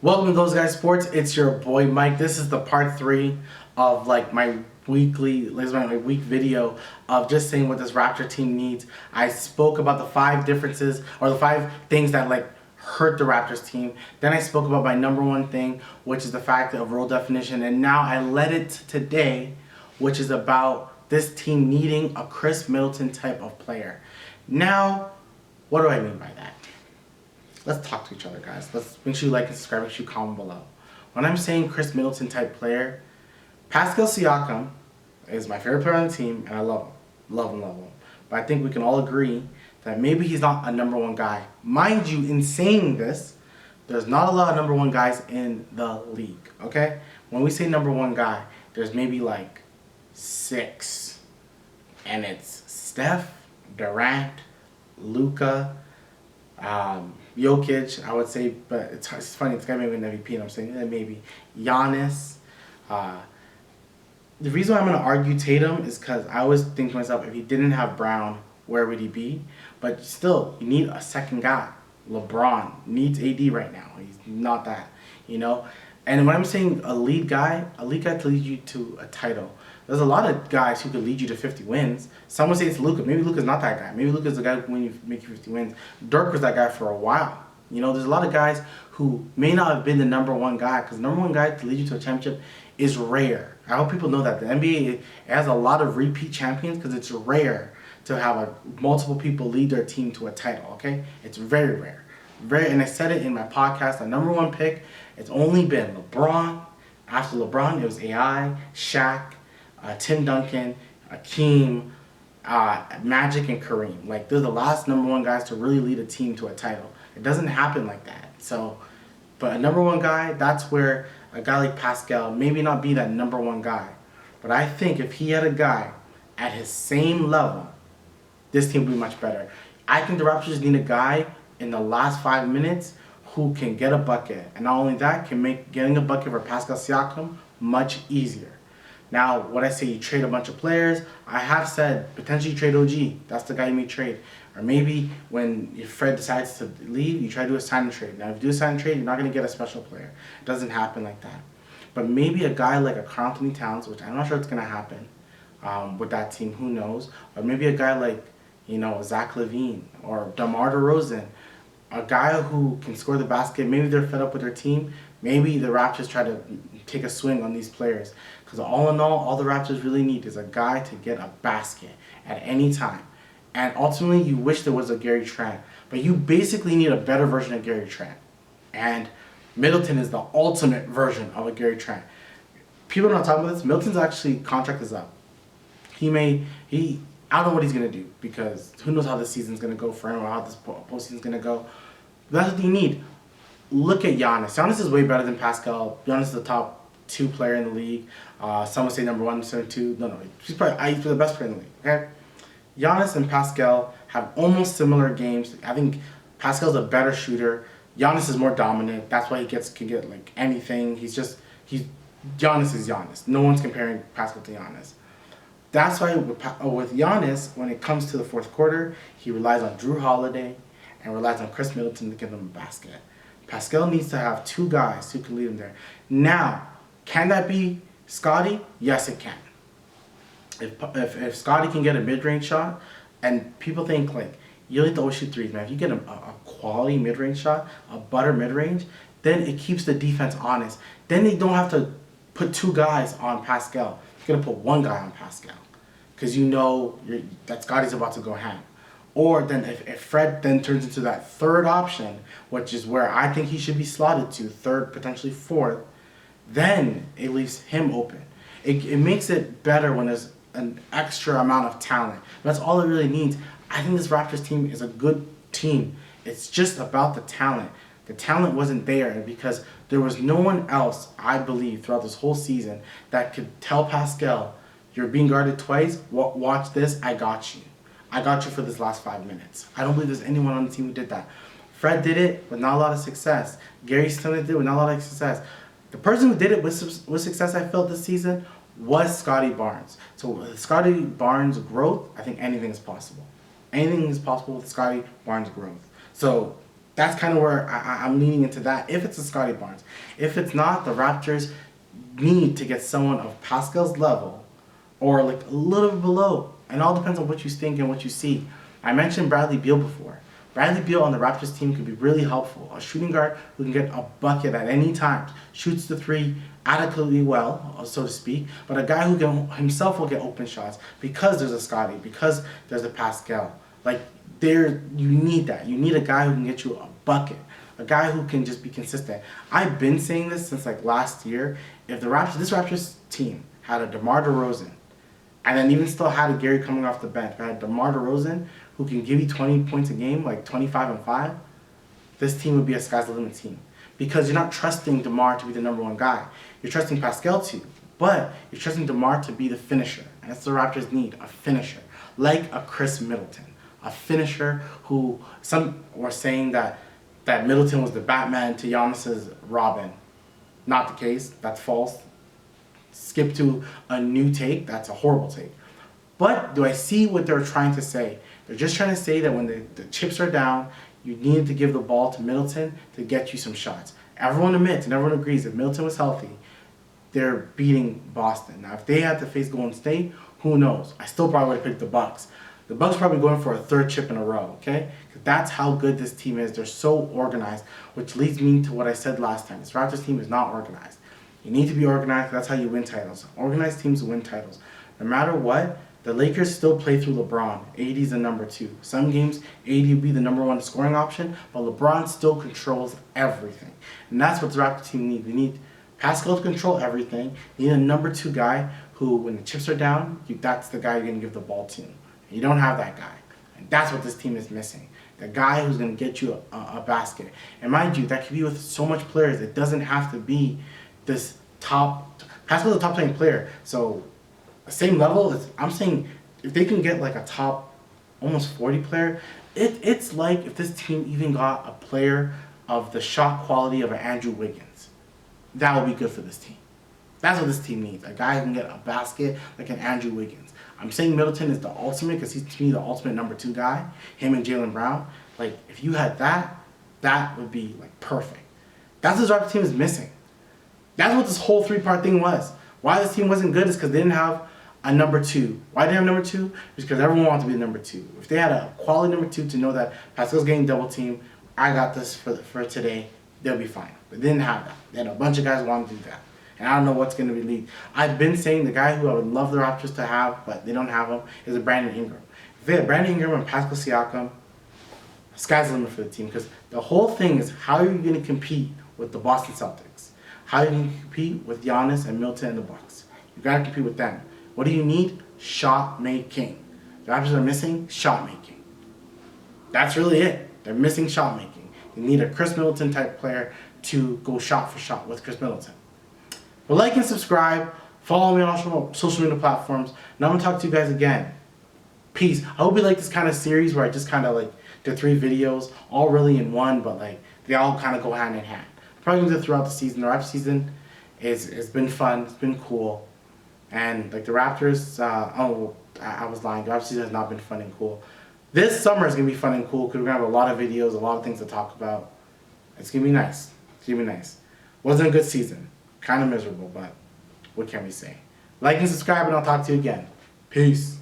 Welcome to Those Guys Sports. It's your boy Mike. This is the part 3 of my week video of just saying what this Raptor team needs. I spoke about the 5 differences or the 5 things that hurt the Raptors team. Then I spoke about my number 1 thing, which is the fact of role definition, and now I led it to today, which is about this team needing a Chris Middleton type of player. Now, what do I mean by that? Let's talk to each other, guys. Let's make sure you like and subscribe. Make sure you comment below. When I'm saying Chris Middleton type player, Pascal Siakam is my favorite player on the team, and I love him. Love him. But I think we can all agree that maybe he's not a number 1 guy. Mind you, in saying this, there's not a lot of number 1 guys in the league, okay? When we say number 1 guy, there's maybe 6. And it's Steph, Durant, Luka, Jokic, I would say, but it's funny, it's gonna be an MVP, and I'm saying maybe Giannis. The reason why I'm gonna argue Tatum is because I always think to myself, if he didn't have Brown, where would he be? But still, you need a second guy. LeBron needs AD right now. He's not that, And when I'm saying a lead guy to lead you to a title. There's a lot of guys who could lead you to 50 wins. Some would say it's Luka. Maybe Luka's not that guy. Maybe Luka's the guy who you make you 50 wins. Dirk was that guy for a while. There's a lot of guys who may not have been the number 1 guy, because the number 1 guy to lead you to a championship is rare. I hope people know that. The NBA has a lot of repeat champions because it's rare to have multiple people lead their team to a title, okay? It's very rare. And I said it in my podcast, the number 1 pick, it's only been LeBron. After LeBron, it was AI, Shaq, Tim Duncan, Akeem, Magic, and Kareem. They're the last number 1 guys to really lead a team to a title. It doesn't happen like that. But a number 1 guy, that's where a guy like Pascal maybe not be that number 1 guy. But I think if he had a guy at his same level, this team would be much better. I think the Raptors need a guy in the last 5 minutes who can get a bucket. And not only that, can make getting a bucket for Pascal Siakam much easier. Now, what I say, you trade a bunch of players. I have said potentially trade OG. That's the guy you may trade. Or maybe when Fred decides to leave, you try to do a sign and trade. Now, if you do a sign and trade, you're not going to get a special player. It doesn't happen like that. But maybe a guy like a Karl Anthony Towns, which I'm not sure it's going to happen with that team. Who knows? Or maybe a guy like, Zach LaVine or DeMar DeRozan. A guy who can score the basket. Maybe they're fed up with their team. Maybe the Raptors try to take a swing on these players. Because all in all the Raptors really need is a guy to get a basket at any time. And ultimately, you wish there was a Gary Trent. But you basically need a better version of Gary Trent. And Middleton is the ultimate version of a Gary Trent. People are not talking about this. Middleton's actually contract is up. I don't know what he's going to do, because who knows how this season's going to go for him or how this postseason's going to go. That's what you need. Look at Giannis. Giannis is way better than Pascal. Giannis is the top 2 player in the league. Some would say number 1, some 2. No. He's probably the best player in the league. Okay. Giannis and Pascal have almost similar games. I think Pascal's a better shooter. Giannis is more dominant. That's why he can get anything. Giannis is Giannis. No one's comparing Pascal to Giannis. That's why with Giannis, when it comes to the 4th quarter, he relies on Drew Holiday and relies on Chris Middleton to give him a basket. Pascal needs to have 2 guys who can lead him there. Now, can that be Scotty? Yes, it can. If Scotty can get a mid-range shot, and people think you need to always shoot 3s, man. If you get a quality mid-range shot, a butter mid-range, then it keeps the defense honest. Then they don't have to put 2 guys on Pascal. You're going to put 1 guy on Pascal, because that Scotty's about to go ham. Or then if Fred then turns into that 3rd option, which is where I think he should be slotted to, 3rd, potentially 4th, then it leaves him open. It makes it better when there's an extra amount of talent. That's all it really needs. I think this Raptors team is a good team. It's just about the talent. The talent wasn't there because there was no one else, I believe, throughout this whole season that could tell Pascal, you're being guarded twice, watch this, I got you. I got you for this last 5 minutes. I don't believe there's anyone on the team who did that. Fred did it with not a lot of success. Gary still did it with not a lot of success. The person who did it with success, I felt this season, was Scotty Barnes. So with Scotty Barnes' growth, I think anything is possible. Anything is possible with Scotty Barnes' growth. So That's kind of where I'm leaning into that. If it's a Scotty Barnes, if it's not, the Raptors need to get someone of Pascal's level, or like a little bit below. And it all depends on what you think and what you see. I mentioned Bradley Beal before. Bradley Beal on the Raptors team could be really helpful. A shooting guard who can get a bucket at any time, shoots the three adequately well, so to speak, but a guy who can himself will get open shots because there's a Scotty, because there's a Pascal. Like, you need that. You need a guy who can get you a bucket, a guy who can just be consistent. I've been saying this since like last year. If this Raptors team had a DeMar DeRozan, and then even still had a Gary coming off the bench, but had DeMar DeRozan who can give you 20 points a game, like 25 and 5, this team would be a sky's the limit team. Because you're not trusting DeMar to be the number one guy. You're trusting Pascal to, but you're trusting DeMar to be the finisher. And that's what the Raptors need, a finisher. Like a Chris Middleton. A finisher who, some were saying that Middleton was the Batman to Giannis's Robin. Not the case. That's false. Skip to a new take. That's a horrible take. But do I see what they're trying to say? They're just trying to say that when the chips are down, you need to give the ball to Middleton to get you some shots. Everyone admits and everyone agrees if Middleton was healthy, they're beating Boston. Now, if they had to face Golden State, who knows? I still probably would have picked the Bucks. The Bucks probably going for a third chip in a row, okay? Because that's how good this team is. They're so organized, which leads me to what I said last time. This Raptors team is not organized. You need to be organized. That's how you win titles. Organized teams win titles. No matter what, the Lakers still play through LeBron. AD's the number 2. Some games, AD will be the number 1 scoring option, but LeBron still controls everything. And that's what the Raptors team needs. They need Pascal to control everything. You need a number 2 guy who, when the chips are down, that's the guy you're going to give the ball to. You don't have that guy. And that's what this team is missing. The guy who's going to get you a basket. And mind you, that could be with so much players. It doesn't have to be this top. Pascal's a top 10 player. So, same level, I'm saying if they can get like a top almost 40 player, it's like if this team even got a player of the shot quality of an Andrew Wiggins. That would be good for this team. That's what this team needs. A guy who can get a basket like an Andrew Wiggins. I'm saying Middleton is the ultimate because he's, to me, the ultimate number 2 guy. Him and Jaylen Brown. Like, if you had that would be like perfect. That's what this Raptors team is missing. That's what this whole 3-part thing was. Why this team wasn't good is because they didn't have a number 2. Why didn't they have number 2? It's because everyone wanted to be the number 2. If they had a quality number 2 to know that Pascal's getting double team, I got this for today, they'll be fine. But they didn't have that. They had a bunch of guys who wanted to do that. And I don't know what's going to be lead. I've been saying the guy who I would love the Raptors to have, but they don't have him, is a Brandon Ingram. If they had Brandon Ingram and Pascal Siakam, sky's the limit for the team. Because the whole thing is, how are you going to compete with the Boston Celtics? How are you going to compete with Giannis and Middleton and the Bucks? You got to compete with them. What do you need? Shot making. The Raptors are missing shot making. That's really it. They're missing shot making. You need a Chris Middleton type player to go shot for shot with Chris Middleton. But like and subscribe. Follow me on all social media platforms. And I'm going to talk to you guys again. Peace. I hope you like this kind of series where I just kind of like did 3 videos, all really in one, but like they all kind of go hand in hand. Probably going to do it throughout the season. The Raptors season it's been fun. It's been cool. And like the Raptors, I was lying. The Raptors season has not been fun and cool. This summer is going to be fun and cool because we're going to have a lot of videos, a lot of things to talk about. It's going to be nice. It's going to be nice. Wasn't a good season. Kind of miserable, but what can we say? Like and subscribe, and I'll talk to you again. Peace.